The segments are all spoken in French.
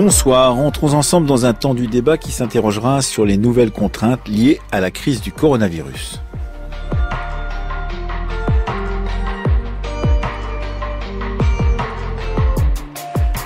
Bonsoir, entrons ensemble dans un temps du débat qui s'interrogera sur les nouvelles contraintes liées à la crise du coronavirus.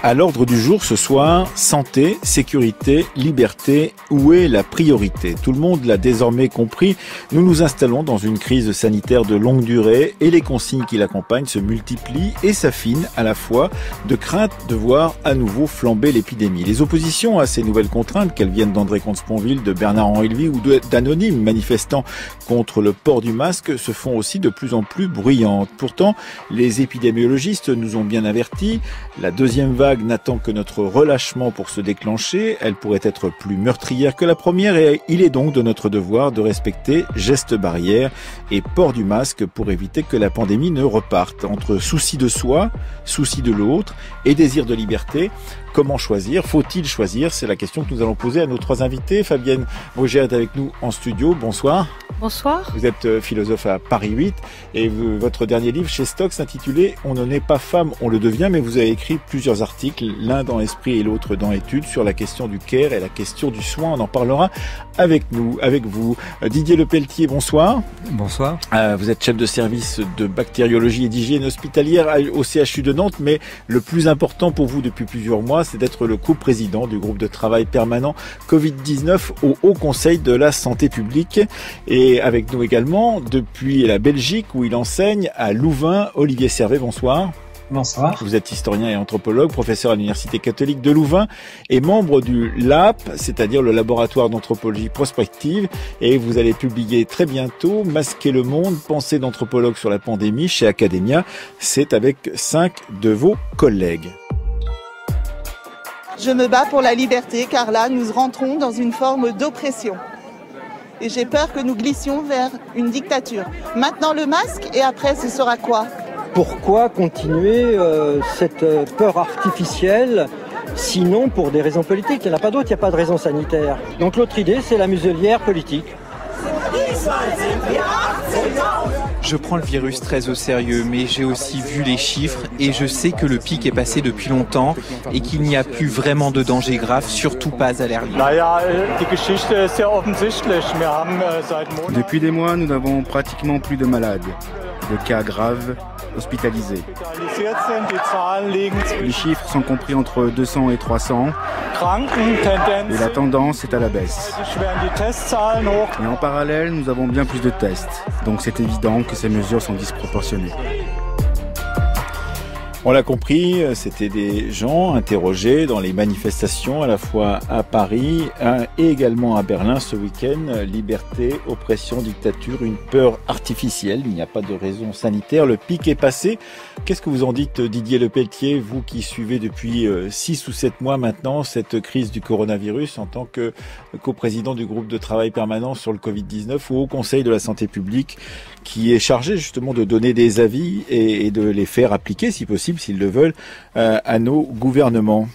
À l'ordre du jour ce soir, santé, sécurité, liberté, où est la priorité? Tout le monde l'a désormais compris, nous nous installons dans une crise sanitaire de longue durée et les consignes qui l'accompagnent se multiplient et s'affinent à la fois de crainte de voir à nouveau flamber l'épidémie. Les oppositions à ces nouvelles contraintes, qu'elles viennent d'André Comte-Sponville, de Bernard-Henri Lévy ou d'anonymes manifestant contre le port du masque, se font aussi de plus en plus bruyantes. Pourtant, les épidémiologistes nous ont bien avertis, la deuxième vague n'attend que notre relâchement pour se déclencher. Elle pourrait être plus meurtrière que la première et il est donc de notre devoir de respecter gestes barrières et port du masque pour éviter que la pandémie ne reparte. Entre souci de soi, souci de l'autre et désir de liberté, comment choisir? Faut-il choisir? C'est la question que nous allons poser à nos trois invités. Fabienne Brugère est avec nous en studio. Bonsoir. Bonsoir. Vous êtes philosophe à Paris 8 et votre dernier livre chez Stock s'intitulait « On ne naît pas femme, on le devient », mais vous avez écrit plusieurs articles, l'un dans Esprit et l'autre dans Études, sur la question du care et la question du soin. On en parlera avec vous. Didier Lepelletier, bonsoir. Bonsoir. Vous êtes chef de service de bactériologie et d'hygiène hospitalière au CHU de Nantes, mais le plus important pour vous depuis plusieurs mois, c'est d'être le coprésident du groupe de travail permanent Covid-19 au Haut Conseil de la Santé publique. Et avec nous également, depuis la Belgique, où il enseigne à Louvain, Olivier Servet, bonsoir. Bonsoir. Vous êtes historien et anthropologue, professeur à l'Université catholique de Louvain et membre du LAP, c'est-à-dire le laboratoire d'anthropologie prospective. Et vous allez publier très bientôt Masquer le monde, pensée d'anthropologue sur la pandémie chez Academia. C'est avec 5 de vos collègues. Je me bats pour la liberté car là, nous rentrons dans une forme d'oppression. Et j'ai peur que nous glissions vers une dictature. Maintenant le masque et après ce sera quoi? Pourquoi continuer cette peur artificielle, sinon pour des raisons politiques? Il n'y en a pas d'autres, il n'y a pas de raison sanitaire. Donc l'autre idée, c'est la muselière politique. Je prends le virus très au sérieux, mais j'ai aussi vu les chiffres et je sais que le pic est passé depuis longtemps et qu'il n'y a plus vraiment de danger grave, surtout pas à l'air libre. Depuis des mois, nous n'avons pratiquement plus de malades, de cas graves, hospitalisés. Les chiffres sont compris entre 200 et 300 et la tendance est à la baisse. Et en parallèle, nous avons bien plus de tests, donc c'est évident que ces mesures sont disproportionnées. On l'a compris, c'était des gens interrogés dans les manifestations à la fois à Paris et également à Berlin ce week-end. Liberté, oppression, dictature, une peur artificielle. Il n'y a pas de raison sanitaire. Le pic est passé. Qu'est-ce que vous en dites, Didier Lepelletier, vous qui suivez depuis 6 ou 7 mois maintenant cette crise du coronavirus en tant que coprésident du groupe de travail permanent sur le Covid-19 au Haut Conseil de la Santé publique qui est chargé justement de donner des avis et de les faire appliquer si possible, s'ils le veulent, à nos gouvernements?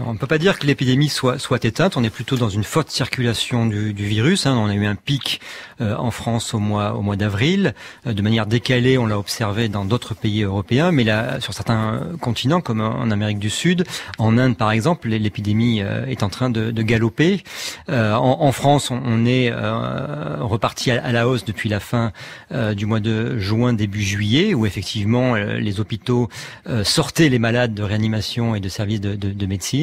On ne peut pas dire que l'épidémie soit éteinte, on est plutôt dans une forte circulation du virus. On a eu un pic en France au mois d'avril, de manière décalée, on l'a observé dans d'autres pays européens, mais là, sur certains continents comme en Amérique du Sud, en Inde par exemple, l'épidémie est en train de galoper. En France, on est reparti à la hausse depuis la fin du mois de juin, début juillet, où effectivement les hôpitaux sortaient les malades de réanimation et de services de médecine.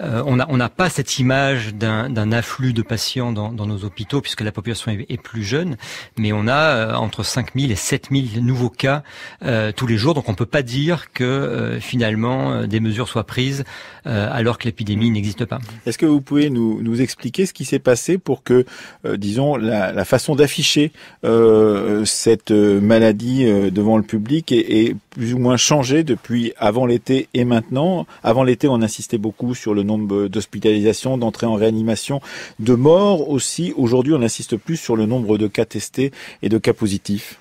On n'a pas cette image d'un afflux de patients dans nos hôpitaux puisque la population est plus jeune, mais on a entre 5000 et 7000 nouveaux cas tous les jours, donc on peut pas dire que finalement des mesures soient prises alors que l'épidémie n'existe pas. Est-ce que vous pouvez nous expliquer ce qui s'est passé pour que, disons, la façon d'afficher cette maladie devant le public ait plus ou moins changé depuis avant l'été et maintenant? Avant l'été, on insistait beaucoup sur le nombre d'hospitalisations, d'entrées en réanimation, de morts aussi. Aujourd'hui, on insiste plus sur le nombre de cas testés et de cas positifs.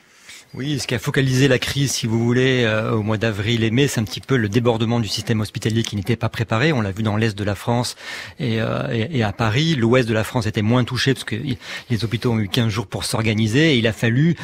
Oui, ce qui a focalisé la crise, si vous voulez, au mois d'avril et mai, c'est un petit peu le débordement du système hospitalier qui n'était pas préparé. On l'a vu dans l'est de la France et à Paris. L'ouest de la France était moins touché parce que les hôpitaux ont eu 15 jours pour s'organiser. Et il a fallu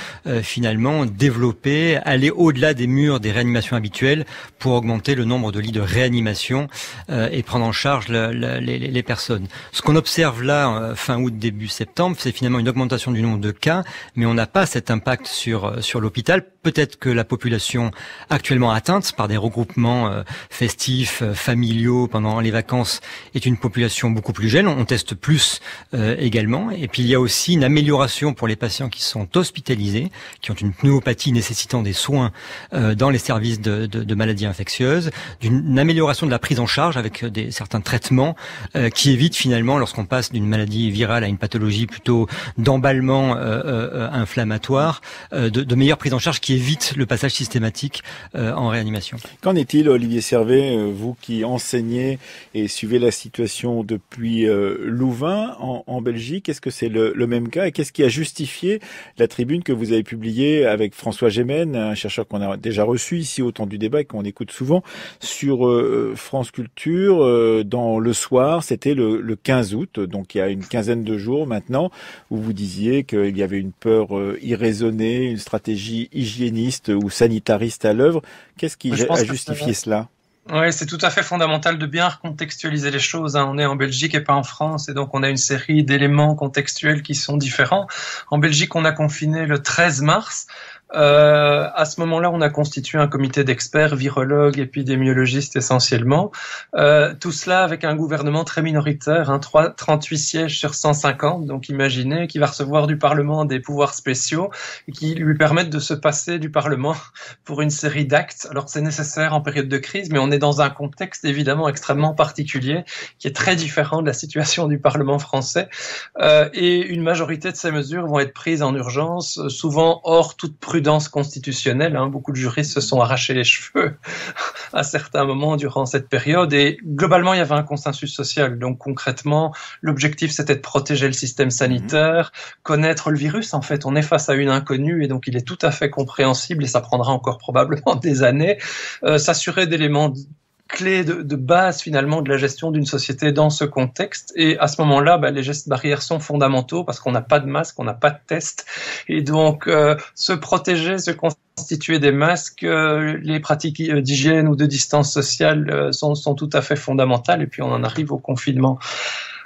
finalement développer, aller au-delà des murs des réanimations habituelles pour augmenter le nombre de lits de réanimation et prendre en charge les personnes. Ce qu'on observe là, fin août, début septembre, c'est finalement une augmentation du nombre de cas, mais on n'a pas cet impact sur l'hôpital. Peut-être que la population actuellement atteinte par des regroupements festifs, familiaux pendant les vacances est une population beaucoup plus jeune. On teste plus également. Et puis il y a aussi une amélioration pour les patients qui sont hospitalisés, qui ont une pneumopathie nécessitant des soins dans les services de maladies infectieuses, d'une amélioration de la prise en charge avec certains traitements qui évitent finalement, lorsqu'on passe d'une maladie virale à une pathologie plutôt d'emballement inflammatoire, de meilleure prise en charge qui évite le passage systématique en réanimation. Qu'en est-il, Olivier Servet, vous qui enseignez et suivez la situation depuis Louvain en Belgique, est-ce que c'est le même cas et qu'est-ce qui a justifié la tribune que vous avez publiée avec François Gémen, un chercheur qu'on a déjà reçu ici au temps du débat et qu'on écoute souvent sur France Culture dans Le Soir, c'était le 15 août, donc il y a une quinzaine de jours maintenant, où vous disiez qu'il y avait une peur irraisonnée, une stratégie hygiéniste ou sanitariste à l'œuvre. Qu'est-ce qui a justifié cela ? Oui, c'est tout à fait fondamental de bien recontextualiser les choses. On est en Belgique et pas en France, et donc on a une série d'éléments contextuels qui sont différents. En Belgique, on a confiné le 13 mars. À ce moment-là, on a constitué un comité d'experts, virologues, épidémiologistes essentiellement. Tout cela avec un gouvernement très minoritaire, 38 sièges sur 150. Donc imaginez qui va recevoir du Parlement des pouvoirs spéciaux et qui lui permettent de se passer du Parlement pour une série d'actes. Alors c'est nécessaire en période de crise, mais on est dans un contexte évidemment extrêmement particulier qui est très différent de la situation du Parlement français. Et une majorité de ces mesures vont être prises en urgence, souvent hors toute prudence constitutionnelle. Beaucoup de juristes se sont arrachés les cheveux à certains moments durant cette période et globalement il y avait un consensus social. Donc concrètement, l'objectif c'était de protéger le système sanitaire, connaître le virus. En fait, on est face à une inconnue et donc il est tout à fait compréhensible et ça prendra encore probablement des années. S'assurer d'éléments clé de base finalement de la gestion d'une société dans ce contexte. Et à ce moment-là, les gestes barrières sont fondamentaux parce qu'on n'a pas de masque, on n'a pas de test. Et donc, se protéger, se constituer des masques, les pratiques d'hygiène ou de distance sociale sont tout à fait fondamentales. Et puis, on en arrive au confinement.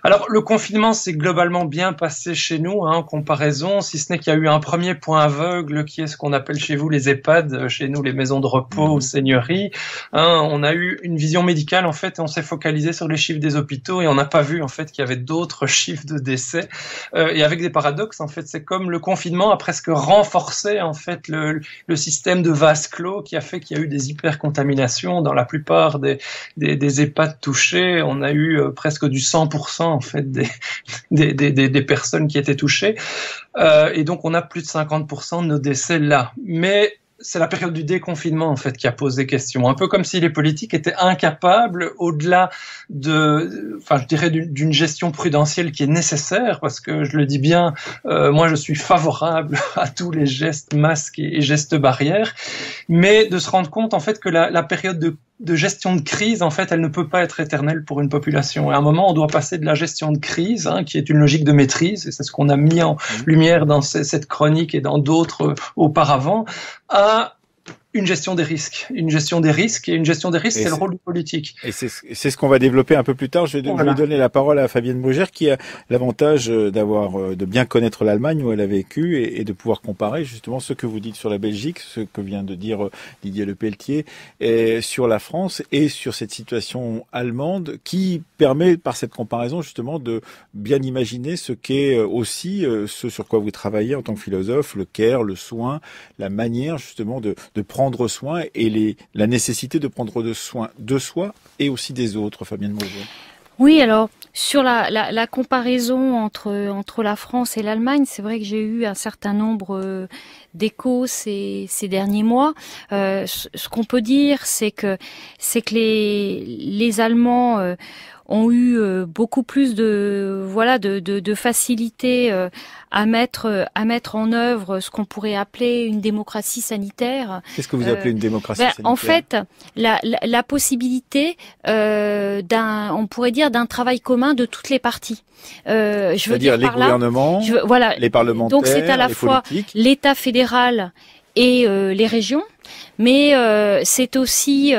Alors, le confinement s'est globalement bien passé chez nous, en comparaison, si ce n'est qu'il y a eu un premier point aveugle qui est ce qu'on appelle chez vous les EHPAD, chez nous les maisons de repos ou seigneuries. On a eu une vision médicale, en fait, et on s'est focalisé sur les chiffres des hôpitaux et on n'a pas vu, en fait, qu'il y avait d'autres chiffres de décès. Et avec des paradoxes, en fait, c'est comme le confinement a presque renforcé, en fait, le système de vase clos qui a fait qu'il y a eu des hypercontaminations dans la plupart des EHPAD touchés. On a eu presque du 100%, en fait, des personnes qui étaient touchées. Et donc, on a plus de 50% de nos décès là. Mais c'est la période du déconfinement, en fait, qui a posé question. Un peu comme si les politiques étaient incapables, au-delà d'une gestion prudentielle qui est nécessaire, parce que je le dis bien, moi je suis favorable à tous les gestes masques et gestes barrières, mais de se rendre compte, en fait, que la période de gestion de crise, en fait, elle ne peut pas être éternelle pour une population. Et à un moment, on doit passer de la gestion de crise, qui est une logique de maîtrise, et c'est ce qu'on a mis en lumière dans cette chronique et dans d'autres auparavant, à une gestion des risques. Une gestion des risques, et une gestion des risques, c'est le rôle du politique. Et c'est ce qu'on va développer un peu plus tard. Je vais donner la parole à Fabienne Brugère, qui a l'avantage de bien connaître l'Allemagne où elle a vécu et de pouvoir comparer justement ce que vous dites sur la Belgique, ce que vient de dire Didier Lepelletier, et sur la France et sur cette situation allemande qui permet par cette comparaison justement de bien imaginer ce qu'est aussi ce sur quoi vous travaillez en tant que philosophe, le care, le soin, la manière justement de prendre soin et la nécessité de prendre soin de soi et aussi des autres. Fabienne Brugère. Oui, alors sur la comparaison entre la France et l'Allemagne, c'est vrai que j'ai eu un certain nombre d'échos ces derniers mois. Ce qu'on peut dire, c'est que les Allemands ont eu beaucoup plus de facilité à mettre en œuvre ce qu'on pourrait appeler une démocratie sanitaire. Qu'est-ce que vous appelez une démocratie sanitaire? En fait, la possibilité on pourrait dire d'un travail commun de toutes les parties. Je veux dire les gouvernements, les parlementaires, donc c'est à la fois l'État fédéral et les régions, mais c'est aussi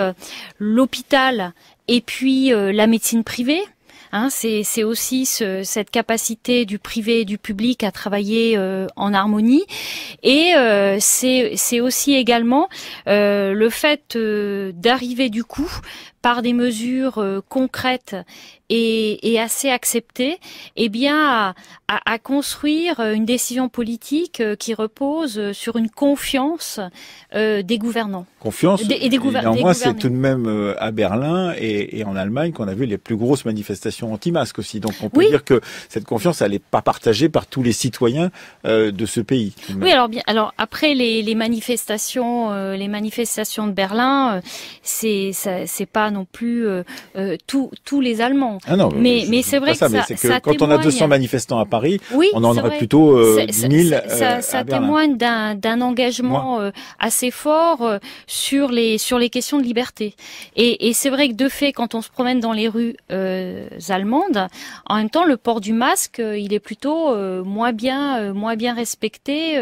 l'hôpital et puis la médecine privée. C'est aussi cette capacité du privé et du public à travailler en harmonie, et c'est aussi également le fait d'arriver du coup par des mesures concrètes et assez acceptées, à construire une décision politique qui repose sur une confiance des gouvernants. Confiance. Néanmoins, c'est tout de même à Berlin et en Allemagne qu'on a vu les plus grosses manifestations anti-masques aussi. Donc on peut dire que cette confiance, elle n'est pas partagée par tous les citoyens de ce pays. Oui, alors après les manifestations de Berlin, c'est pas non plus tous les Allemands. Ah non, mais c'est vrai que ça quand on a 200 manifestants à Paris, on en aurait plutôt 10 000 ça témoigne d'un engagement assez fort sur les questions de liberté. Et c'est vrai que de fait, quand on se promène dans les rues allemandes, en même temps, le port du masque, il est plutôt moins bien respecté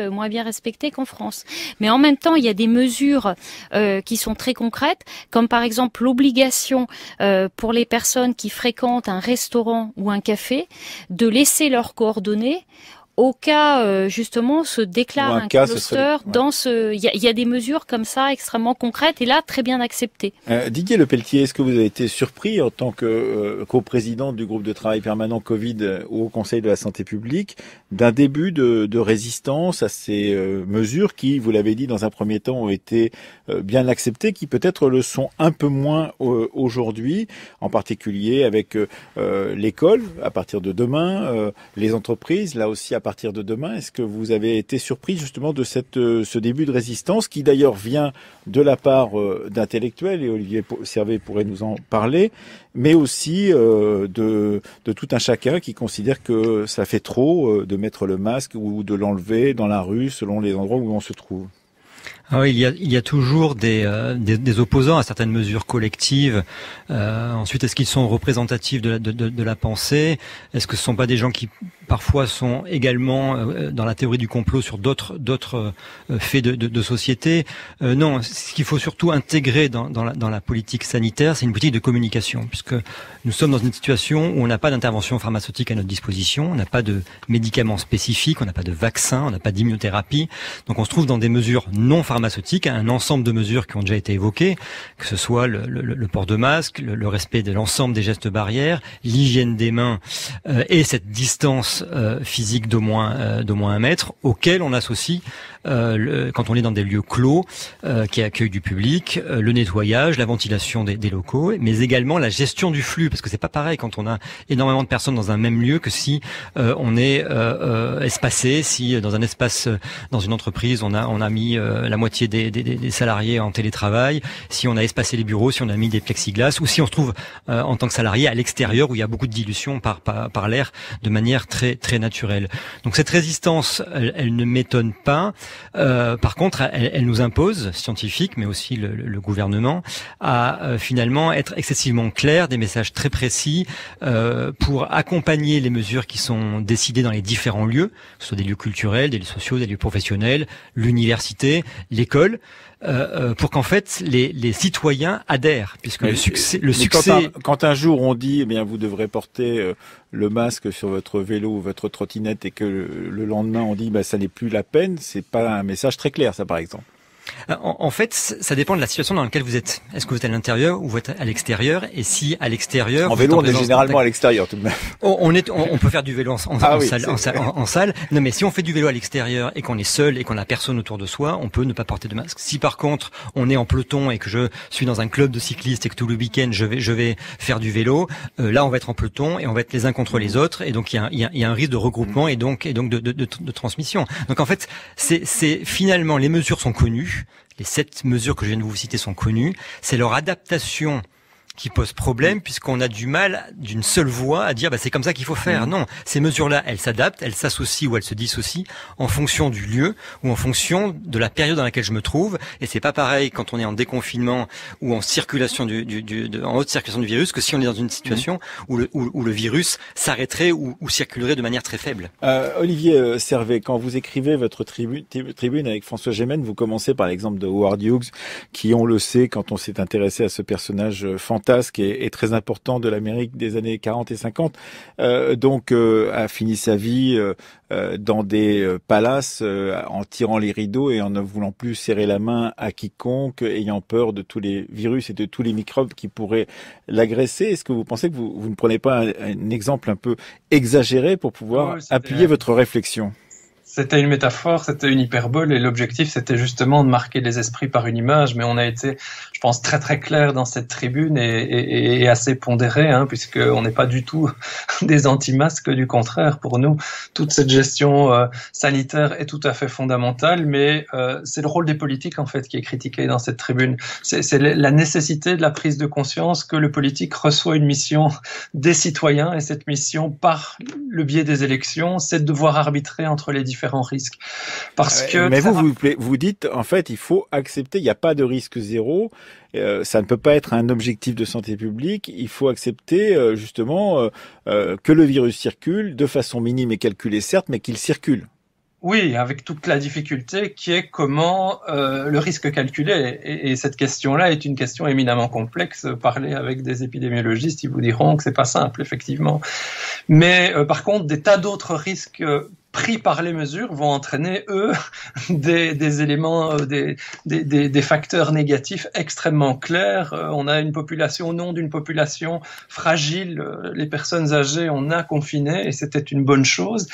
qu'en France. Mais en même temps, il y a des mesures qui sont très concrètes, comme par exemple l'obligation pour les personnes qui fréquentent un restaurant ou un café de laisser leurs coordonnées au cas justement se déclare un cluster dans ce. Il y a des mesures comme ça extrêmement concrètes et là très bien acceptées. Didier Lepelletier, est-ce que vous avez été surpris en tant que coprésident du groupe de travail permanent Covid au Conseil de la santé publique d'un début de résistance à ces mesures qui, vous l'avez dit dans un premier temps, ont été bien acceptées, qui peut-être le sont un peu moins aujourd'hui, en particulier avec l'école à partir de demain, les entreprises là aussi à partir de demain. Est-ce que vous avez été surpris justement de ce début de résistance qui d'ailleurs vient de la part d'intellectuels, et Olivier Servet pourrait nous en parler, mais aussi de tout un chacun qui considère que ça fait trop de mettre le masque ou de l'enlever dans la rue selon les endroits où on se trouve? Ah oui, il y a toujours des opposants à certaines mesures collectives. Ensuite, est-ce qu'ils sont représentatifs de la pensée? Est-ce que ce sont pas des gens qui parfois sont également dans la théorie du complot sur d'autres faits de société? Non, ce qu'il faut surtout intégrer dans la politique sanitaire, c'est une politique de communication, puisque nous sommes dans une situation où on n'a pas d'intervention pharmaceutique à notre disposition, on n'a pas de médicaments spécifiques, on n'a pas de vaccins, on n'a pas d'immunothérapie. Donc on se trouve dans des mesures non pharmaceutique, un ensemble de mesures qui ont déjà été évoquées, que ce soit le port de masque, le respect de l'ensemble des gestes barrières, l'hygiène des mains et cette distance physique d'au moins 1 mètre, auquel on associe quand on est dans des lieux clos qui accueillent du public, le nettoyage, la ventilation des locaux, mais également la gestion du flux, parce que c'est pas pareil quand on a énormément de personnes dans un même lieu que si on est espacé, si dans un espace, dans une entreprise, on a mis la moitié des salariés en télétravail, si on a espacé les bureaux, si on a mis des plexiglas, ou si on se trouve en tant que salarié à l'extérieur où il y a beaucoup de dilution par l'air de manière très très naturelle. Donc cette résistance, elle ne m'étonne pas. Par contre, elle nous impose, scientifiques, mais aussi le gouvernement, à finalement être excessivement clair, des messages très précis pour accompagner les mesures qui sont décidées dans les différents lieux, que ce soit des lieux culturels, des lieux sociaux, des lieux professionnels, l'université, l'école, pour qu'en fait les citoyens adhèrent, puisque le succès. Quand un jour on dit, eh bien, vous devrez porter le masque sur votre vélo ou votre trottinette, et que le lendemain on dit, bah, ça n'est plus la peine, c'est pas un message très clair, ça, par exemple. En fait, ça dépend de la situation dans laquelle vous êtes. Est-ce que vous êtes à l'intérieur ou vous êtes à l'extérieur? Et si à l'extérieur... En vélo, on est généralement à l'extérieur tout de même. On peut faire du vélo en salle. Non, mais si on fait du vélo à l'extérieur et qu'on est seul et qu'on n'a personne autour de soi, on peut ne pas porter de masque. Si par contre, on est en peloton et que je suis dans un club de cyclistes et que tout le week-end je vais faire du vélo, là on va être en peloton et on va être les uns contre les autres, et donc il y a un risque de regroupement et donc de transmission. Donc en fait, c'est finalement, les mesures sont connues. Les 7 mesures que je viens de vous citer sont connues. C'est leur adaptation qui pose problème puisqu'on a du mal d'une seule voix à dire c'est comme ça qu'il faut faire. Non, ces mesures-là, elles s'adaptent, elles s'associent ou elles se dissocient en fonction du lieu ou en fonction de la période dans laquelle je me trouve. Et c'est pas pareil quand on est en déconfinement ou en circulation en haute circulation du virus que si on est dans une situation où le virus s'arrêterait ou circulerait de manière très faible. Olivier Servet, quand vous écrivez votre tribune avec François Gémen, vous commencez par l'exemple de Howard Hughes, qui, on le sait, quand on s'est intéressé à ce personnage fantasque et très important de l'Amérique des années 40 et 50, a fini sa vie dans des palaces en tirant les rideaux et en ne voulant plus serrer la main à quiconque, ayant peur de tous les virus et de tous les microbes qui pourraient l'agresser. Est-ce que vous pensez que vous ne prenez pas un exemple un peu exagéré pour pouvoir appuyer votre réflexion? C'était une métaphore, c'était une hyperbole et l'objectif c'était justement de marquer les esprits par une image, mais on a été, je pense, très très clair dans cette tribune et assez pondéré, puisqu'on n'est pas du tout des anti-masques, du contraire. Pour nous, toute cette gestion sanitaire est tout à fait fondamentale, mais c'est le rôle des politiques en fait qui est critiqué dans cette tribune. C'est la nécessité de la prise de conscience que le politique reçoit une mission des citoyens et cette mission, par le biais des élections, c'est de devoir arbitrer entre les différents risques. Mais vous dites, en fait, il faut accepter, il n'y a pas de risque zéro, ça ne peut pas être un objectif de santé publique, il faut accepter justement que le virus circule de façon minime et calculée certes, mais qu'il circule. Oui, avec toute la difficulté qui est comment le risque calculé. Et cette question-là est une question éminemment complexe. Parler avec des épidémiologistes, ils vous diront que c'est pas simple, effectivement. Mais par contre, des tas d'autres risques pris par les mesures vont entraîner, eux, des éléments, des facteurs négatifs extrêmement clairs. On a une population, au nom d'une population fragile, les personnes âgées, on a confiné et c'était une bonne chose.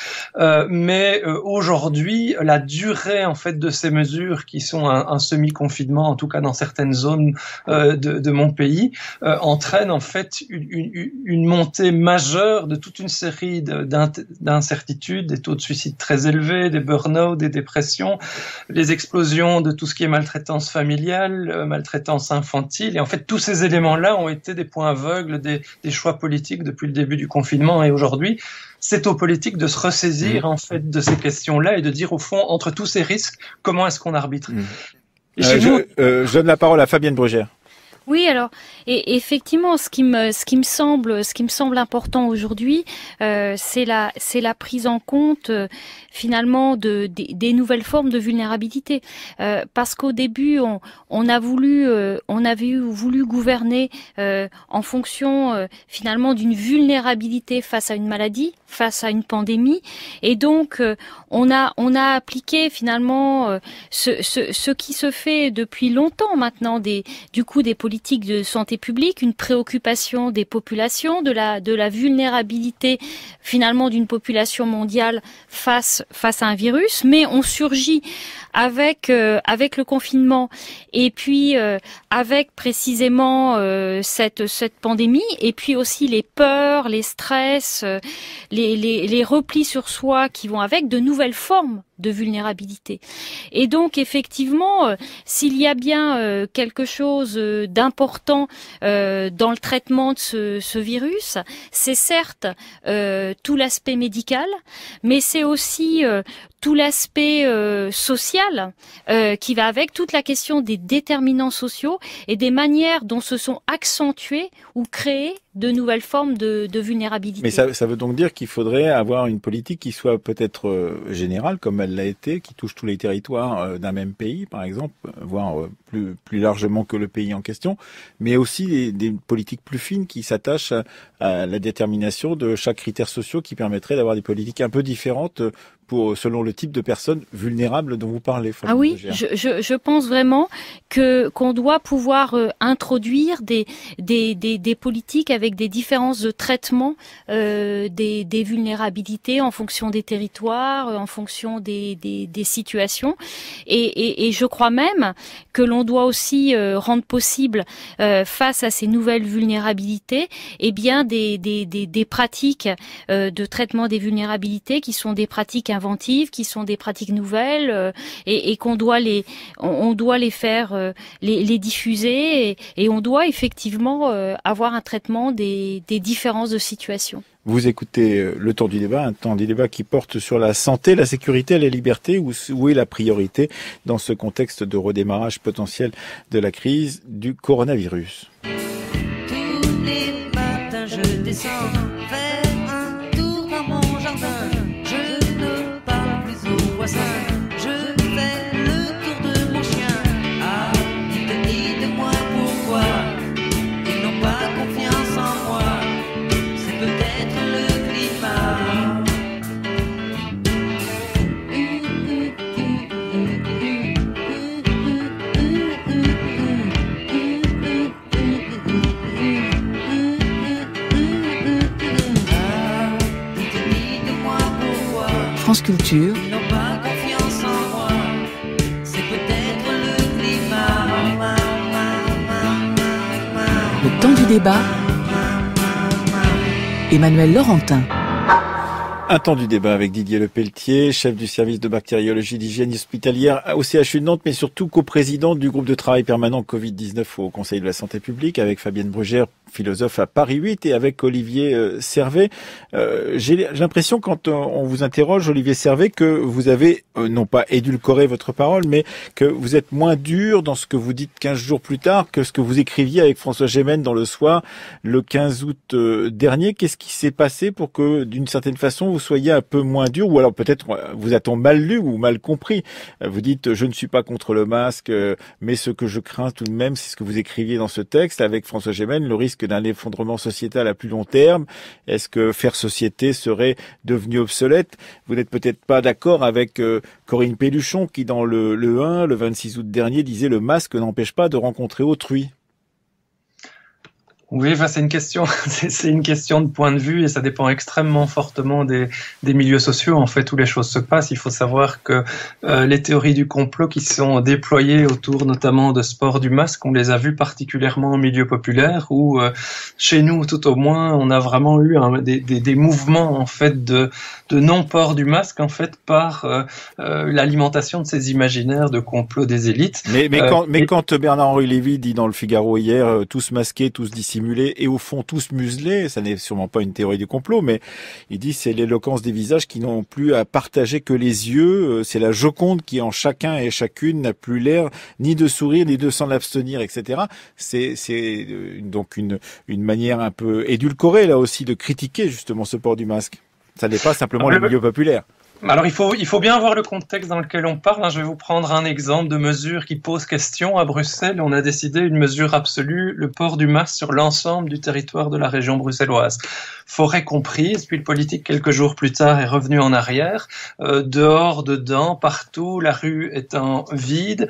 Mais aujourd'hui, la durée en fait de ces mesures qui sont un semi-confinement, en tout cas dans certaines zones de mon pays, entraîne en fait une montée majeure de toute une série d'incertitudes, des taux de suicide très élevés, des burn-out, des dépressions, les explosions de tout ce qui est maltraitance familiale, maltraitance infantile. Et en fait, tous ces éléments-là ont été des points aveugles des choix politiques depuis le début du confinement. Et aujourd'hui, c'est aux politiques de se ressaisir en fait de ces questions-là et de dire au fond, entre tous ces risques, comment est-ce qu'on arbitre. Je donne la parole à Fabienne Brugère. Oui, alors, et effectivement, ce qui me semble important aujourd'hui, c'est la prise en compte finalement des nouvelles formes de vulnérabilité, parce qu'au début, on avait voulu gouverner en fonction finalement d'une vulnérabilité face à une maladie, face à une pandémie, et donc on a appliqué finalement ce qui se fait depuis longtemps maintenant des politiques de santé publique, une préoccupation des populations, de la vulnérabilité finalement d'une population mondiale face à un virus, mais on surgit avec le confinement et puis avec précisément cette pandémie et puis aussi les peurs, les stress, les replis sur soi qui vont avec, de nouvelles formes de vulnérabilité. Et donc effectivement, s'il y a bien quelque chose d'important dans le traitement de ce virus, c'est certes tout l'aspect médical, mais c'est aussi tout l'aspect social qui va avec, toute la question des déterminants sociaux et des manières dont se sont accentuées ou créées de nouvelles formes de vulnérabilité. Mais ça veut donc dire qu'il faudrait avoir une politique qui soit peut-être générale, comme elle l'a été, qui touche tous les territoires d'un même pays, par exemple, voire plus largement que le pays en question, mais aussi des politiques plus fines qui s'attachent à la détermination de chaque critère social qui permettrait d'avoir des politiques un peu différentes selon le type de personnes vulnérables dont vous parlez. Ah oui, je pense vraiment qu'on doit pouvoir introduire des politiques avec des différences de traitement des vulnérabilités en fonction des territoires, en fonction des situations. Et je crois même que l'on doit aussi rendre possible face à ces nouvelles vulnérabilités, eh bien des pratiques de traitement des vulnérabilités qui sont des pratiques inventives, qui sont des pratiques nouvelles, et qu'on doit on doit les faire, les diffuser, et on doit effectivement avoir un traitement des différences de situation. Vous écoutez Le Temps du débat, un temps du débat qui porte sur la santé, la sécurité et la liberté. Où est la priorité dans ce contexte de redémarrage potentiel de la crise du coronavirus? Tous les matins, je descends faire un tour dans mon jardin. Je ne parle plus aux voisins. Je fais le tour de mon chien. Ah, dites-moi pourquoi ils n'ont pas confiance en moi. C'est peut-être le climat. France Culture. Ils n'ont pas confiance en moi. C'est peut-être le climat. Le Temps du débat. Emmanuel Laurentin. Un temps du débat avec Didier Lepelletier, chef du service de bactériologie d'hygiène hospitalière au CHU de Nantes, mais surtout coprésidente du groupe de travail permanent Covid-19 au Conseil de la Santé publique, avec Fabienne Brugère, philosophe à Paris 8, et avec Olivier Servet. J'ai l'impression, quand on vous interroge, Olivier Servet, que vous avez, non pas édulcoré votre parole, mais que vous êtes moins dur dans ce que vous dites 15 jours plus tard que ce que vous écriviez avec François Gémen dans Le Soir le 15 août dernier. Qu'est-ce qui s'est passé pour que, d'une certaine façon, vous soyez un peu moins dur, ou alors peut-être vous a-t-on mal lu ou mal compris? Vous dites, je ne suis pas contre le masque, mais ce que je crains tout de même, c'est ce que vous écriviez dans ce texte avec François Gémen, le risque d'un effondrement sociétal à plus long terme. Est-ce que faire société serait devenu obsolète? Vous n'êtes peut-être pas d'accord avec Corinne Pelluchon qui, dans le 1, le 26 août dernier, disait « Le masque n'empêche pas de rencontrer autrui ». Oui, enfin, c'est une question de point de vue, et ça dépend extrêmement fortement des milieux sociaux, en fait, où les choses se passent. Il faut savoir que les théories du complot qui sont déployées autour notamment de ce port du masque, on les a vues particulièrement en milieu populaire, où chez nous, tout au moins, on a vraiment eu des mouvements, en fait, de non-port du masque, en fait, par l'alimentation de ces imaginaires de complot des élites. Mais quand Bernard-Henri Lévy dit dans le Figaro hier, tous masqués, tous dissimulés, et au fond tous muselés, ça n'est sûrement pas une théorie du complot, mais il dit c'est l'éloquence des visages qui n'ont plus à partager que les yeux, c'est la Joconde qui en chacun et chacune n'a plus l'air ni de sourire ni de s'en abstenir, etc. C'est donc une manière un peu édulcorée là aussi de critiquer justement ce port du masque. Ça n'est pas simplement le milieu populaire. Alors il faut bien voir le contexte dans lequel on parle. Je vais vous prendre un exemple de mesure qui pose question. À Bruxelles, on a décidé une mesure absolue, le port du masque sur l'ensemble du territoire de la région bruxelloise. Forêt comprise, puis le politique quelques jours plus tard est revenu en arrière, dehors, dedans, partout, la rue étant vide.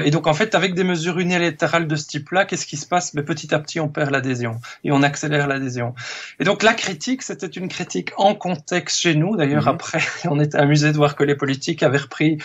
Et donc en fait, avec des mesures unilatérales de ce type-là, qu'est-ce qui se passe? Mais petit à petit, on perd l'adhésion et on accélère l'adhésion. Et donc la critique, c'était une critique en contexte chez nous. D'ailleurs, après, on était amusé de voir que les politiques avaient repris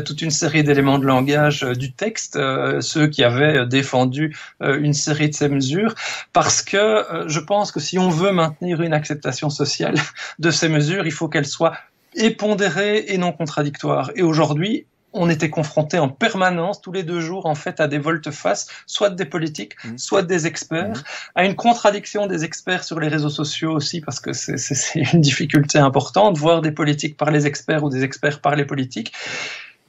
toute une série d'éléments de langage du texte, ceux qui avaient défendu une série de ces mesures, parce que je pense que si on veut maintenir une acceptation sociale de ces mesures, il faut qu'elles soient épondérées et non contradictoires. Et aujourd'hui, on était confronté en permanence, tous les 2 jours, en fait, à des volte-face, soit des politiques, soit des experts, à une contradiction des experts sur les réseaux sociaux aussi, parce que c'est une difficulté importante, voir des politiques par les experts ou des experts par les politiques.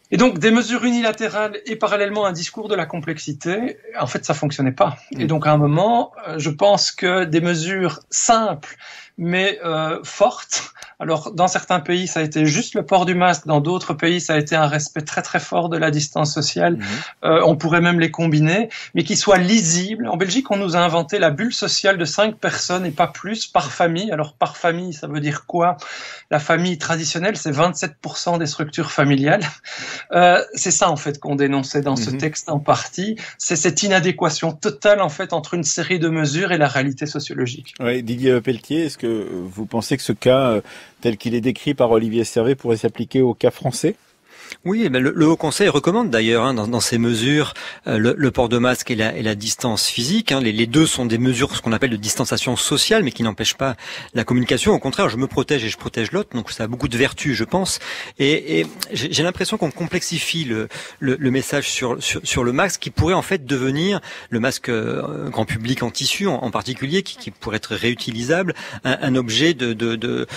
Et donc, des mesures unilatérales et parallèlement un discours de la complexité, en fait, ça fonctionnait pas. Et donc, à un moment, je pense que des mesures simples, mais fortes. Alors, dans certains pays, ça a été juste le port du masque. Dans d'autres pays, ça a été un respect très très fort de la distance sociale. On pourrait même les combiner, mais qui soient lisibles. En Belgique, on nous a inventé la bulle sociale de 5 personnes et pas plus par famille. Alors, par famille, ça veut dire quoi? La famille traditionnelle, c'est 27% des structures familiales. C'est ça, en fait, qu'on dénonçait dans ce texte en partie. C'est cette inadéquation totale, en fait, entre une série de mesures et la réalité sociologique. Oui, Didier Lepelletier, est-ce que vous pensez que ce cas, tel qu'il est décrit par Olivier Servet, pourrait s'appliquer au cas français? Oui, ben le Haut Conseil recommande d'ailleurs dans ces mesures le port de masque et la distance physique. Les deux sont des mesures, ce qu'on appelle de distanciation sociale, mais qui n'empêchent pas la communication. Au contraire, je me protège et je protège l'autre, donc ça a beaucoup de vertus, je pense. Et j'ai l'impression qu'on complexifie le message sur le masque, qui pourrait en fait devenir le masque grand public en tissu, en particulier, qui pourrait être réutilisable, un objet de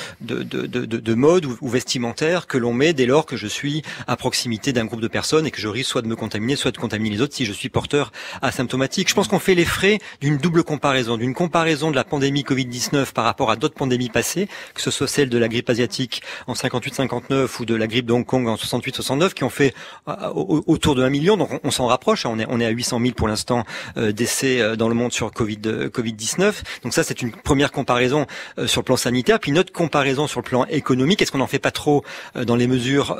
mode ou vestimentaire que l'on met dès lors que je suis à proximité d'un groupe de personnes et que je risque soit de me contaminer, soit de contaminer les autres si je suis porteur asymptomatique. Je pense qu'on fait les frais d'une double comparaison, d'une comparaison de la pandémie Covid-19 par rapport à d'autres pandémies passées, que ce soit celle de la grippe asiatique en 58-59 ou de la grippe de Hong Kong en 68-69, qui ont fait autour de 1 million. Donc on s'en rapproche, on est à 800 000 pour l'instant décès dans le monde sur Covid-19. Donc ça, c'est une première comparaison sur le plan sanitaire. Puis une autre comparaison sur le plan économique. Est-ce qu'on n'en fait pas trop dans les mesures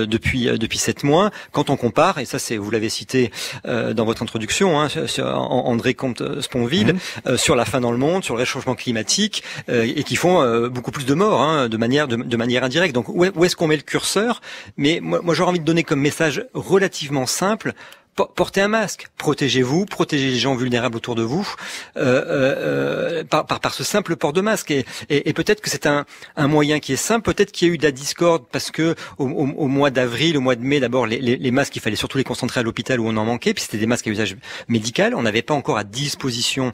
depuis 7 mois, quand on compare, et ça c'est, vous l'avez cité dans votre introduction, André Comte-Sponville, sur la faim dans le monde, sur le réchauffement climatique, et qui font beaucoup plus de morts, de manière indirecte. Donc où est-ce qu'on met le curseur? Mais moi j'aurais envie de donner comme message relativement simple: portez un masque, protégez-vous, protégez les gens vulnérables autour de vous, par ce simple port de masque. Et peut-être que c'est un moyen qui est simple, peut-être qu'il y a eu de la discorde parce que au mois d'avril, au mois de mai, d'abord les masques, il fallait surtout les concentrer à l'hôpital où on en manquait, puis c'était des masques à usage médical. On n'avait pas encore à disposition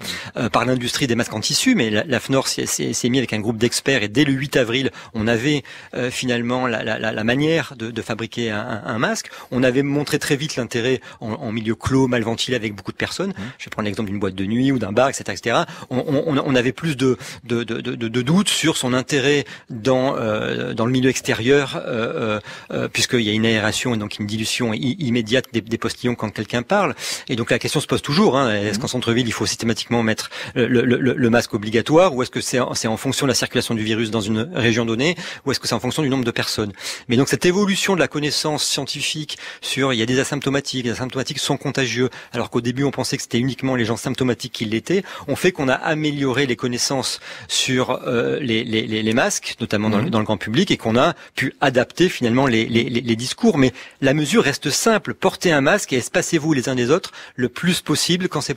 par l'industrie des masques en tissu, mais la FNOR s'est mis avec un groupe d'experts, et dès le 8 avril, on avait finalement la manière de fabriquer un masque. On avait montré très vite l'intérêt en milieu clos, mal ventilé, avec beaucoup de personnes. Je vais prendre l'exemple d'une boîte de nuit ou d'un bar, etc. On avait plus de doutes sur son intérêt dans le milieu extérieur, puisqu'il y a une aération et donc une dilution immédiate des postillons quand quelqu'un parle. Et donc la question se pose toujours, est-ce qu'en centre-ville il faut systématiquement mettre le masque obligatoire, ou est-ce que c'est en fonction de la circulation du virus dans une région donnée, ou est-ce que c'est en fonction du nombre de personnes? Mais donc cette évolution de la connaissance scientifique sur il y a des asymptomatiques, les asymptomatiques sont contagieux, alors qu'au début on pensait que c'était uniquement les gens symptomatiques qui l'étaient, on fait qu'on a amélioré les connaissances sur les masques, notamment dans le grand public, et qu'on a pu adapter finalement les discours. Mais la mesure reste simple: portez un masque et espacez-vous les uns des autres le plus possible quand c'est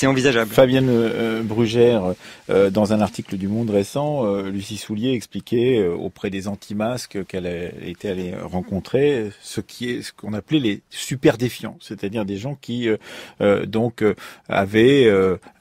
envisageable. Fabienne Brugère, dans un article du Monde récent, Lucie Soulier expliquait auprès des anti-masques qu'elle était allée rencontrer ce qu'on appelait les super défiants, c'est-à-dire des gens qui avaient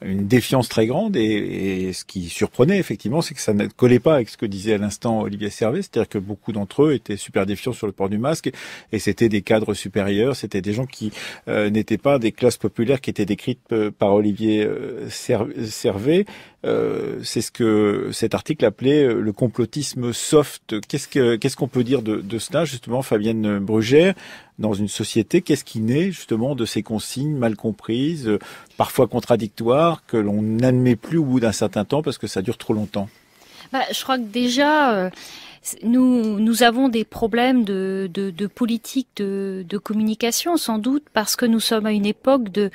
une défiance très grande, et ce qui surprenait effectivement, c'est que ça ne collait pas avec ce que disait à l'instant Olivier Servet, c'est-à-dire que beaucoup d'entre eux étaient super défiants sur le port du masque, et c'était des cadres supérieurs, c'était des gens qui n'étaient pas des classes populaires qui étaient décrites par Olivier Servet. C'est ce que cet article appelait le complotisme soft. Qu'est-ce qu'on peut dire de cela, justement, Fabienne Brugère, dans une société? Qu'est-ce qui naît justement de ces consignes mal comprises, parfois contradictoires, que l'on n'admet plus au bout d'un certain temps parce que ça dure trop longtemps? Je crois que déjà nous avons des problèmes de politique de communication, sans doute parce que nous sommes à une époque de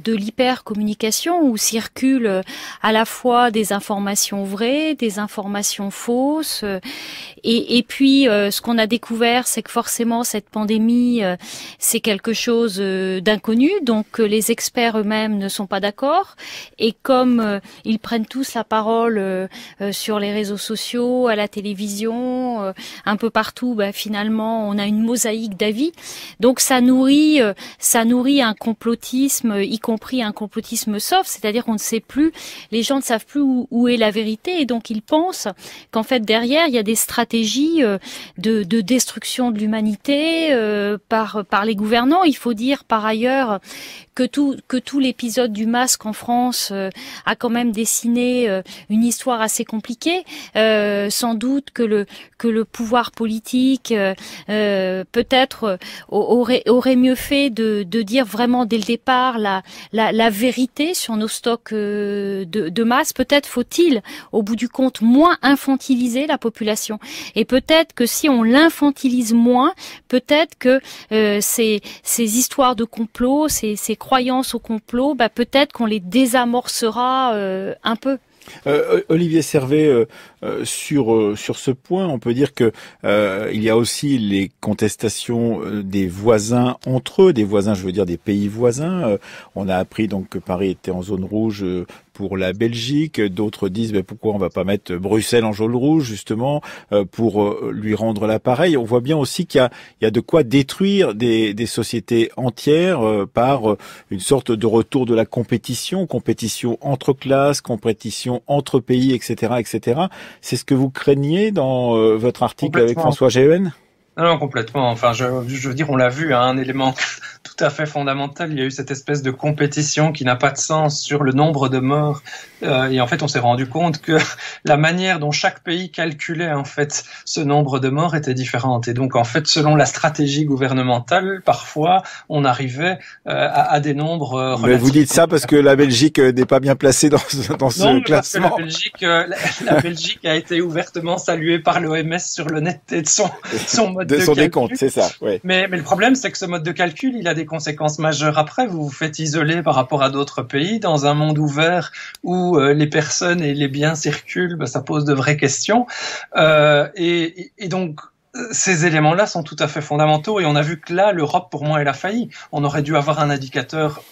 l'hyper-communication, où circulent à la fois des informations vraies, des informations fausses, et puis ce qu'on a découvert, c'est que forcément cette pandémie, c'est quelque chose d'inconnu, donc les experts eux-mêmes ne sont pas d'accord, et comme ils prennent tous la parole sur les réseaux sociaux, à la télévision, un peu partout, finalement, on a une mosaïque d'avis. Donc ça nourrit un complotisme, y compris un complotisme soft, c'est-à-dire qu'on ne sait plus, les gens ne savent plus où est la vérité, et donc ils pensent qu'en fait derrière il y a des stratégies de destruction de l'humanité par les gouvernants. Il faut dire par ailleurs que tout l'épisode du masque en France a quand même dessiné une histoire assez compliquée. Sans doute que le pouvoir politique peut-être aurait mieux fait de dire vraiment dès le départ la vérité sur nos stocks de masques. Peut-être faut-il au bout du compte moins infantiliser la population, et peut-être que si on l'infantilise moins, peut-être que ces histoires de complot, ces croyances au complot, peut-être qu'on les désamorcera un peu. Olivier Servet, sur ce point, on peut dire que il y a aussi les contestations des voisins entre eux, des voisins, je veux dire des pays voisins. On a appris donc que Paris était en zone rouge pour la Belgique. D'autres disent pourquoi on va pas mettre Bruxelles en jaune rouge justement pour lui rendre l'appareil. On voit bien aussi qu'il y a de quoi détruire des sociétés entières par une sorte de retour de la compétition entre classes, compétition entre pays, etc., etc. C'est ce que vous craignez dans votre article avec François Géhen ? Non, complètement. Enfin, je veux dire, on l'a vu, un élément tout à fait fondamental. Il y a eu cette espèce de compétition qui n'a pas de sens sur le nombre de morts. Et en fait, on s'est rendu compte que la manière dont chaque pays calculait en fait ce nombre de morts était différente. Et donc, en fait, selon la stratégie gouvernementale, parfois, on arrivait à des nombres. Mais vous dites ça parce que la Belgique n'est pas bien placée dans ce classement. Parce que la Belgique a été ouvertement saluée par l'OMS sur l'honnêteté de son mode de son décompte, c'est ça. Ouais. Mais le problème, c'est que ce mode de calcul, il a des conséquences majeures après. Vous vous faites isoler par rapport à d'autres pays dans un monde ouvert où les personnes et les biens circulent. Ça pose de vraies questions. Et donc, ces éléments-là sont tout à fait fondamentaux. Et on a vu que là, l'Europe, pour moi, elle a failli. On aurait dû avoir un indicateur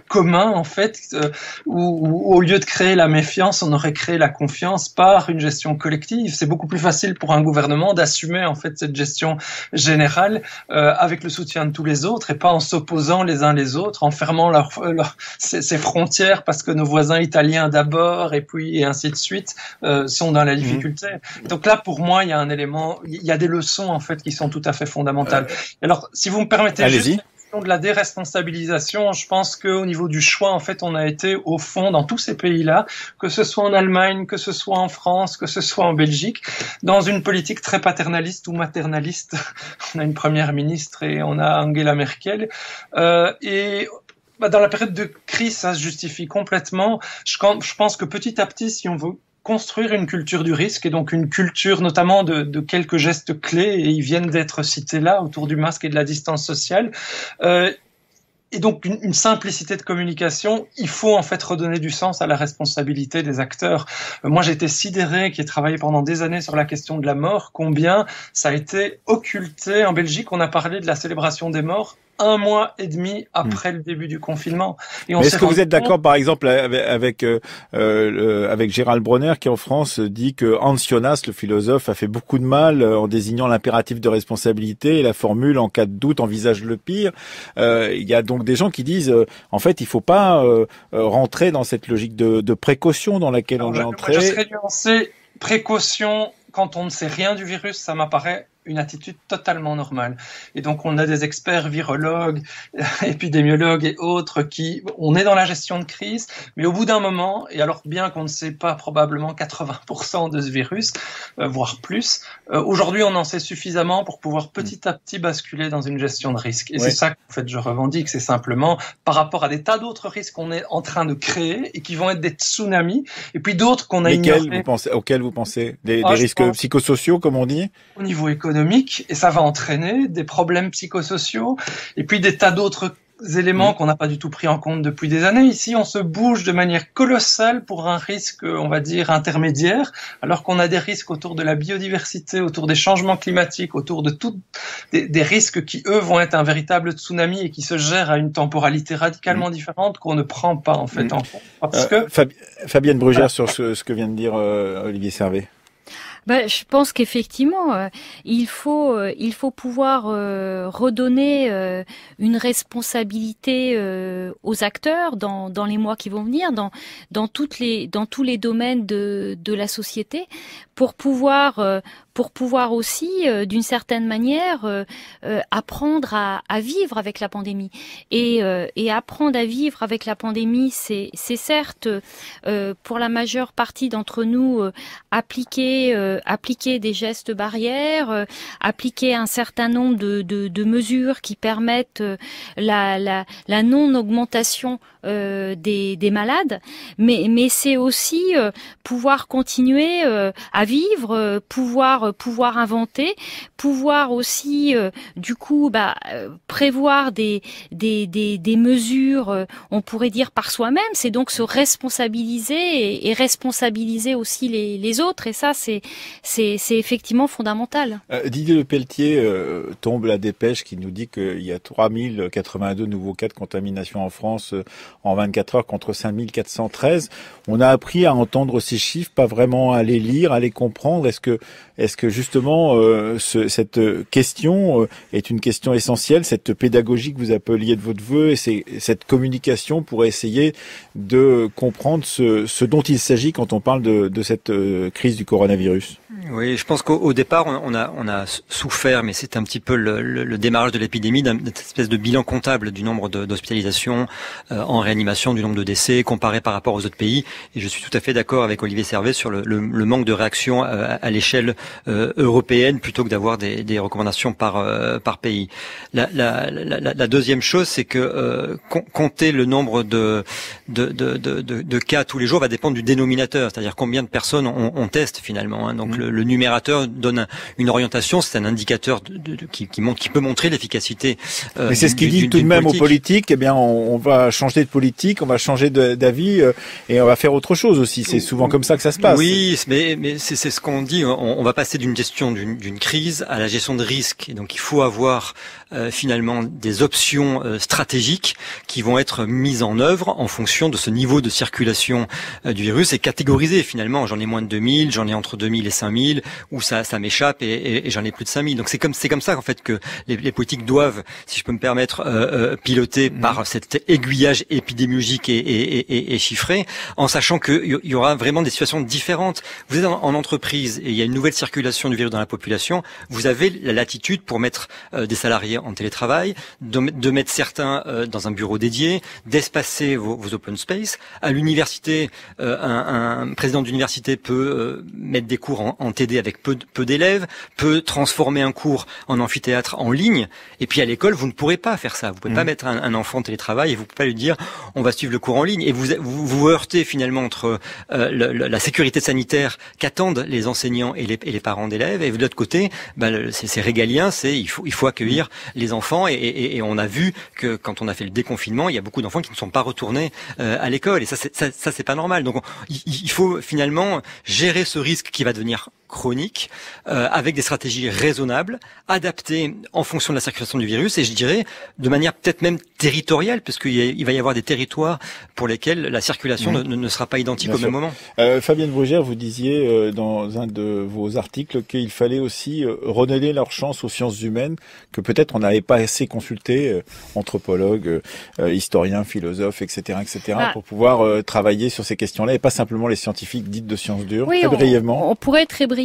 commun, en fait, où au lieu de créer la méfiance, on aurait créé la confiance par une gestion collective. C'est beaucoup plus facile pour un gouvernement d'assumer, en fait, cette gestion générale avec le soutien de tous les autres et pas en s'opposant les uns les autres, en fermant ces frontières parce que nos voisins italiens d'abord et ainsi de suite sont dans la difficulté. Donc là, pour moi, il y a un élément, il y a des leçons, en fait, qui sont tout à fait fondamentales. Alors, si vous me permettez juste de la déresponsabilisation, je pense qu'au niveau du choix, en fait, on a été au fond dans tous ces pays-là, que ce soit en Allemagne, que ce soit en France, que ce soit en Belgique, dans une politique très paternaliste ou maternaliste. On a une première ministre et on a Angela Merkel. Dans la période de crise, ça se justifie complètement. Je pense que petit à petit, si on veut construire une culture du risque et donc une culture notamment de quelques gestes clés, et ils viennent d'être cités là autour du masque et de la distance sociale, et donc une simplicité de communication. Il faut en fait redonner du sens à la responsabilité des acteurs. Moi, j'ai été sidéré, qui ai travaillé pendant des années sur la question de la mort, combien ça a été occulté. En Belgique, on a parlé de la célébration des morts 1 mois et demi après le début du confinement. Et est-ce que vous êtes d'accord, par exemple, avec Gérald Bronner, qui en France dit que Hans Jonas, le philosophe, a fait beaucoup de mal en désignant l'impératif de responsabilité et la formule en cas de doute envisage le pire. Il y a donc des gens qui disent, en fait, il faut pas rentrer dans cette logique de précaution dans laquelle on est entré. Je serais nuancé. Précaution, quand on ne sait rien du virus, ça m'apparaît une attitude totalement normale. Et donc, on a des experts virologues, épidémiologues et autres on est dans la gestion de crise, mais au bout d'un moment, et alors bien qu'on ne sait pas probablement 80% de ce virus, voire plus, aujourd'hui, on en sait suffisamment pour pouvoir petit à petit basculer dans une gestion de risque. Et c'est ça qu'en fait, je revendique, c'est simplement par rapport à des tas d'autres risques qu'on est en train de créer et qui vont être des tsunamis, et puis d'autres qu'on a ignorés. Auxquels vous pensez? Des risques psychosociaux, comme on dit? Au niveau économique, et ça va entraîner des problèmes psychosociaux et puis des tas d'autres éléments qu'on n'a pas du tout pris en compte depuis des années. Ici, on se bouge de manière colossale pour un risque, on va dire, intermédiaire, alors qu'on a des risques autour de la biodiversité, autour des changements climatiques, autour de des risques qui, eux, vont être un véritable tsunami et qui se gèrent à une temporalité radicalement différente qu'on ne prend pas, en fait, en compte. Parce que... Fabienne Brugère, sur ce que vient de dire Olivier Servet. Je pense qu'effectivement, il faut pouvoir redonner une responsabilité aux acteurs dans les mois qui vont venir, dans tous les domaines de la société, pour pouvoir aussi, d'une certaine manière, apprendre à vivre avec la pandémie. Et apprendre à vivre avec la pandémie, c'est certes, pour la majeure partie d'entre nous, appliquer des gestes barrières, appliquer un certain nombre de mesures qui permettent la non-augmentation des malades, mais c'est aussi pouvoir continuer à vivre, pouvoir pouvoir inventer, pouvoir aussi du coup prévoir des mesures, on pourrait dire par soi-même. C'est donc se responsabiliser et responsabiliser aussi les autres. Et ça, c'est effectivement fondamental. Didier Lepelletier, tombe la dépêche qui nous dit qu'il y a 3082 nouveaux cas de contamination en France en 24 heures contre 5413. On a appris à entendre ces chiffres, pas vraiment à les lire, à les comprendre. Est-ce que justement cette question est une question essentielle, cette pédagogie que vous appeliez de votre vœu, et cette communication pour essayer de comprendre ce dont il s'agit quand on parle de cette crise du coronavirus? Oui, je pense qu'au départ, on a souffert, mais c'est un petit peu le démarrage de l'épidémie, d'une espèce de bilan comptable du nombre d'hospitalisations en réanimation, du nombre de décès comparé par rapport aux autres pays. Et je suis tout à fait d'accord avec Olivier Servet sur le manque de réaction à l'échelle européenne plutôt que d'avoir des recommandations par pays. La deuxième chose, c'est que compter le nombre de cas tous les jours va dépendre du dénominateur, c'est-à-dire combien de personnes on teste finalement. Hein. Donc le numérateur donne une orientation, c'est un indicateur qui peut montrer l'efficacité. Mais c'est ce qu'il dit tout de même aux politiques. Eh bien, on va changer de politique, on va changer d'avis et on va faire autre chose aussi. C'est souvent comme ça que ça se passe. Oui, mais c'est ce qu'on dit. On va passer d'une gestion d'une crise à la gestion de risque. Et donc il faut avoir finalement des options stratégiques qui vont être mises en œuvre en fonction de ce niveau de circulation du virus et catégorisé finalement. J'en ai moins de 2000, j'en ai entre 2000 et 5000, ou ça m'échappe et j'en ai plus de 5000. Donc c'est comme ça en fait que les politiques doivent, si je peux me permettre, piloter par cet aiguillage épidémiologique et chiffré, en sachant qu'il y aura vraiment des situations différentes. Vous êtes en entreprise et il y a une nouvelle circulation du virus dans la population, vous avez la latitude pour mettre des salariés en télétravail, de mettre certains dans un bureau dédié, d'espacer vos open space. À l'université, un président d'université peut mettre des cours en TD avec peu d'élèves, peut transformer un cours en amphithéâtre en ligne, et puis à l'école, vous ne pourrez pas faire ça. Vous pouvez pas mettre un enfant en télétravail et vous pouvez pas lui dire on va suivre le cours en ligne. Et vous heurtez finalement entre la sécurité sanitaire qu'attendent les enseignants et les parents d'élèves, et de l'autre côté, c'est régalien, il faut accueillir les enfants, et on a vu que quand on a fait le déconfinement, il y a beaucoup d'enfants qui ne sont pas retournés à l'école, et ça c'est pas normal. Donc il faut finalement gérer ce risque qui va devenir chronique, avec des stratégies raisonnables, adaptées en fonction de la circulation du virus, et je dirais de manière peut-être même territoriale, parce qu'il va y avoir des territoires pour lesquels la circulation ne sera pas identique Bien au sûr. Même moment. Fabienne Brugère, vous disiez dans un de vos articles qu'il fallait aussi redonner leur chance aux sciences humaines, que peut-être on n'avait pas assez consulté anthropologues, historiens, philosophes, etc., pour pouvoir travailler sur ces questions-là, et pas simplement les scientifiques dites de sciences dures. Oui, très brièvement. On pourrait très brièvement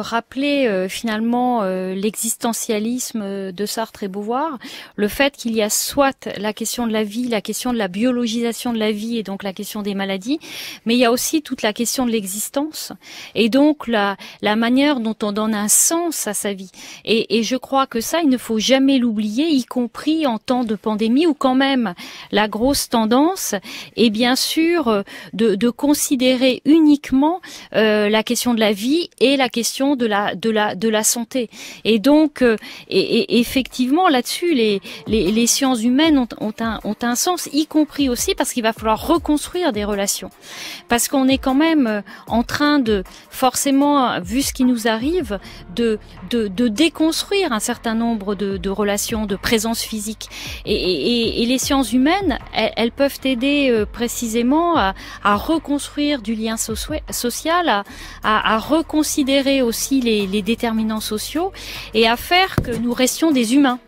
rappeler finalement l'existentialisme de Sartre et Beauvoir, le fait qu'il y a soit la question de la vie, la question de la biologisation de la vie et donc la question des maladies, mais il y a aussi toute la question de l'existence et donc la manière dont on donne un sens à sa vie. Et je crois que ça, il ne faut jamais l'oublier, y compris en temps de pandémie où quand même la grosse tendance est bien sûr de considérer uniquement la question de la vie et la question de la santé. Et donc, et effectivement, là-dessus, les sciences humaines ont un sens, y compris aussi parce qu'il va falloir reconstruire des relations. Parce qu'on est quand même en train de, forcément, vu ce qui nous arrive, de déconstruire un certain nombre de relations, de présence physique. Et les sciences humaines, elles peuvent aider précisément à reconstruire du lien social, à reconsidérer aussi les déterminants sociaux et à faire que nous restions des humains.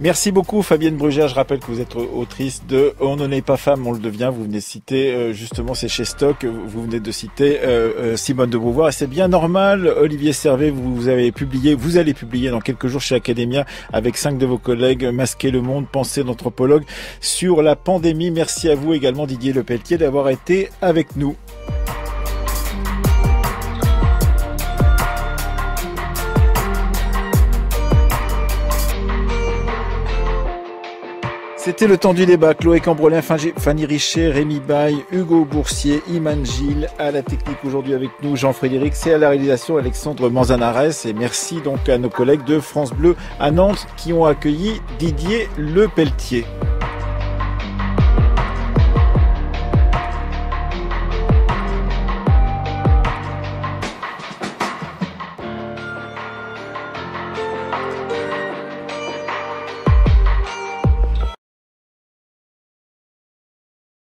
Merci beaucoup Fabienne Brugère. Je rappelle que vous êtes autrice de On ne n'est pas femme, on le devient. Vous venez de citer justement, c'est chez Stock, vous venez de citer Simone de Beauvoir, et c'est bien normal. Olivier Servet, vous allez publier dans quelques jours chez Academia avec 5 de vos collègues, Masquer le monde, Pensée d'anthropologue sur la pandémie. Merci à vous également Didier Lepelletier d'avoir été avec nous. C'était le temps du débat. Chloé Cambrelin, Fanny Richet, Rémi Baille, Hugo Boursier, Iman Gilles, à la technique aujourd'hui avec nous Jean-Frédéric, c'est à la réalisation Alexandre Manzanares, et merci donc à nos collègues de France Bleu à Nantes qui ont accueilli Didier Lepelletier.